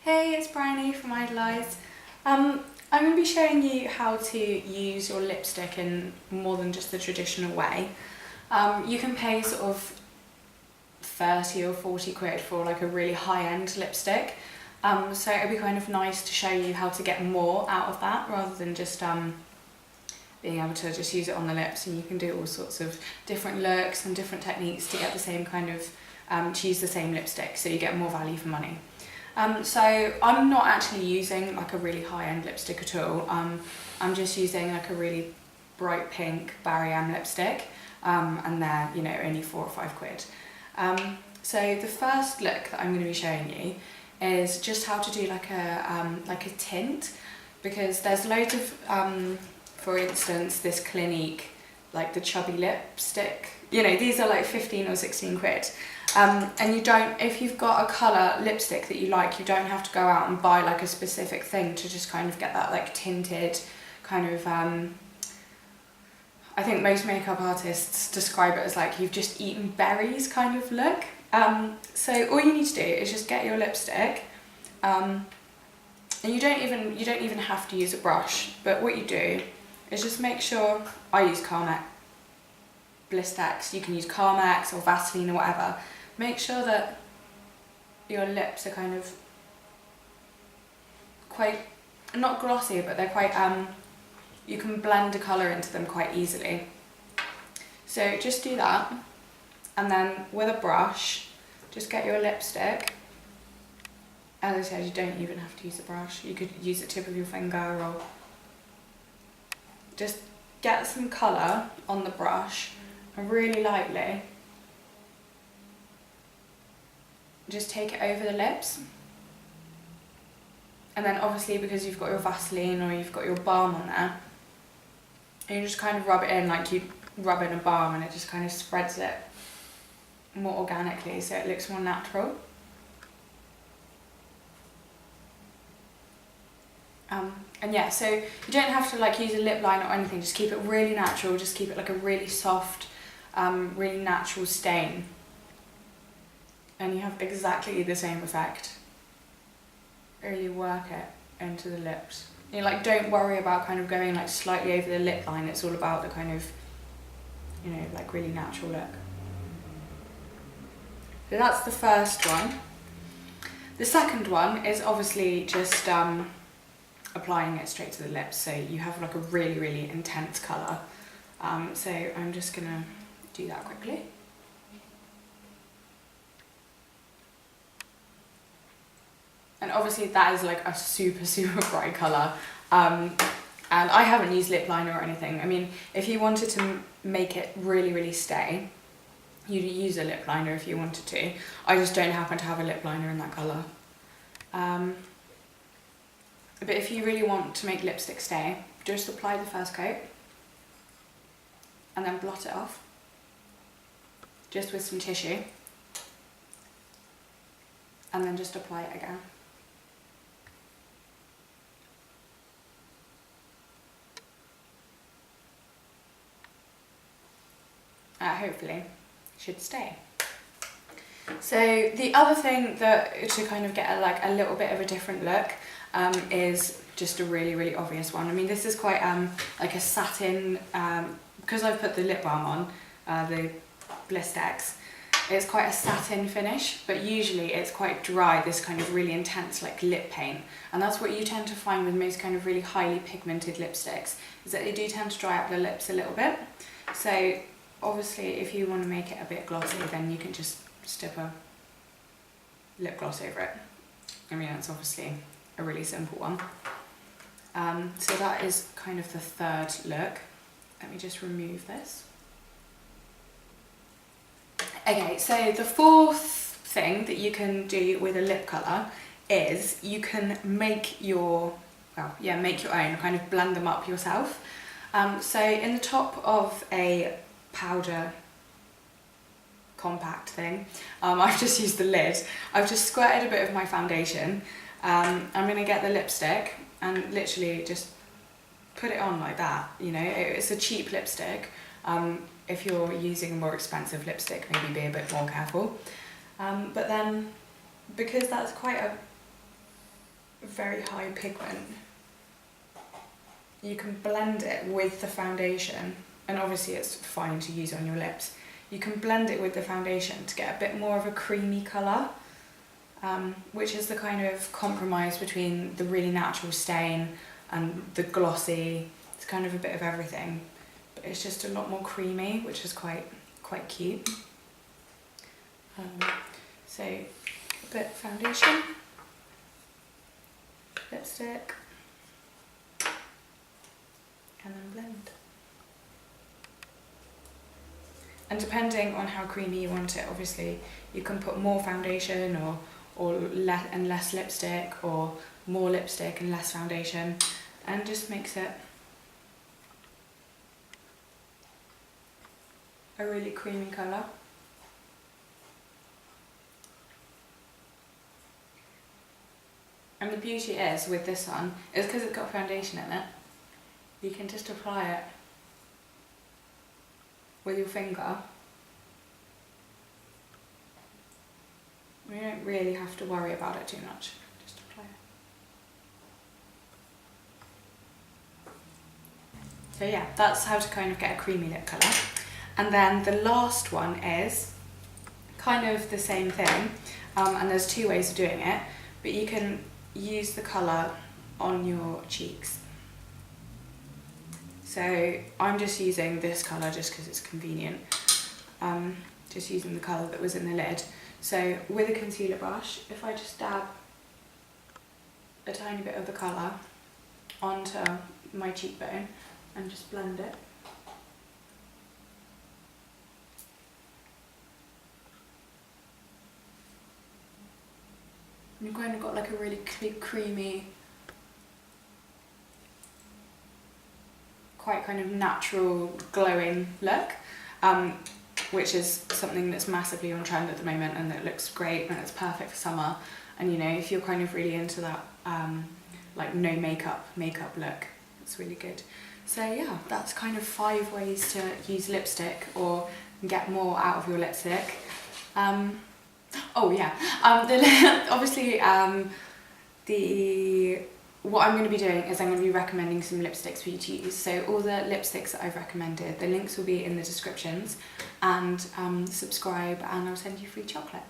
Hey, it's Bryony from Idolize. I'm going to be showing you how to use your lipstick in more than just the traditional way. You can pay sort of 30 or 40 quid for like a really high-end lipstick. So it'd be kind of nice to show you how to get more out of that rather than just being able to just use it on the lips, and you can do all sorts of different looks and different techniques to get the same kind of, to use the same lipstick so you get more value for money. So I'm not actually using like a really high-end lipstick at all. I'm just using like a really bright pink Barry M lipstick, and they're, you know, only 4 or 5 quid. So the first look that I'm going to be showing you is just how to do like a tint, because there's loads of, for instance, this Clinique, like the chubby lipstick. You know, these are like 15 or 16 quid. And you don't, if you've got a colour lipstick that you like, you don't have to go out and buy like a specific thing to just kind of get that like tinted kind of, I think most makeup artists describe it as like you've just eaten berries kind of look. So all you need to do is just get your lipstick, and you don't even have to use a brush, but what you do is just make sure, I use Carmex Blistex, you can use Carmex or Vaseline or whatever. Make sure that your lips are kind of quite, not glossy, but they're quite, you can blend a colour into them quite easily. So just do that, and then with a brush, just get your lipstick. As I said, you don't even have to use a brush. You could use the tip of your finger, or just get some colour on the brush and really lightly just take it over the lips. And then obviously, because you've got your Vaseline or you've got your balm on there, and you just kind of rub it in like you rub in a balm, and it just kind of spreads it more organically so it looks more natural. And yeah, so you don't have to like use a lip liner or anything, just keep it really natural, just keep it like a really soft, really natural stain. And you have exactly the same effect. Really work it into the lips. You know, like, don't worry about kind of going like slightly over the lip line. It's all about the kind of, you know, like really natural look. So that's the first one. The second one is obviously just applying it straight to the lips, so you have like a really, really intense colour. So I'm just gonna do that quickly. And obviously that is like a super, super bright colour. And I haven't used lip liner or anything. I mean, if you wanted to make it really, really stay, you'd use a lip liner if you wanted to. I just don't happen to have a lip liner in that colour. But if you really want to make lipstick stay, just apply the first coat and then blot it off, just with some tissue, and then just apply it again. Hopefully should stay. So the other thing that to kind of get a little bit of a different look is just a really, really obvious one. I mean, this is quite like a satin, because I've put the lip balm on, the Blistex, it's quite a satin finish, but usually it's quite dry, this kind of really intense like lip paint. And that's what you tend to find with most kind of really highly pigmented lipsticks, is that they do tend to dry up the lips a little bit. So obviously if you want to make it a bit glossy, then you can just stick a lip gloss over it. I mean, it's obviously a really simple one. So that is kind of the third look. Let me just remove this. Okay, so the fourth thing that you can do with a lip colour is you can make your, make your own, kind of blend them up yourself. So in the top of a powder compact thing, I've just used the lid. I've just squirted a bit of my foundation. I'm going to get the lipstick and literally just put it on like that. You know, it's a cheap lipstick. If you're using a more expensive lipstick, maybe be a bit more careful. But then, because that's quite a very high pigment, you can blend it with the foundation, and obviously it's fine to use on your lips. You can blend it with the foundation to get a bit more of a creamy colour, which is the kind of compromise between the really natural stain and the glossy. It's kind of a bit of everything, but it's just a lot more creamy, which is quite cute. So a bit foundation, lipstick, and then blend. And depending on how creamy you want it, obviously you can put more foundation or less lipstick, or more lipstick and less foundation, and just makes it a really creamy colour. And the beauty is with this one is because it's got foundation in it, you can just apply it with your finger. You don't really have to worry about it too much. Just apply it. So yeah, that's how to kind of get a creamy lip colour. And then the last one is kind of the same thing, and there's two ways of doing it, but you can use the colour on your cheeks. So I'm just using this colour just because it's convenient, just using the colour that was in the lid. So with a concealer brush, if I just dab a tiny bit of the colour onto my cheekbone and just blend it. You've kind of got like a really creamy, quite kind of natural glowing look, which is something that's massively on trend at the moment, and that looks great and it's perfect for summer. And you know, if you're kind of really into that like no makeup look, it's really good. So yeah, that's kind of 5 ways to use lipstick or get more out of your lipstick. Oh yeah, obviously what I'm going to be doing is I'm going to be recommending some lipsticks for you to use. So all the lipsticks that I've recommended, the links will be in the descriptions, and subscribe and I'll send you free chocolate.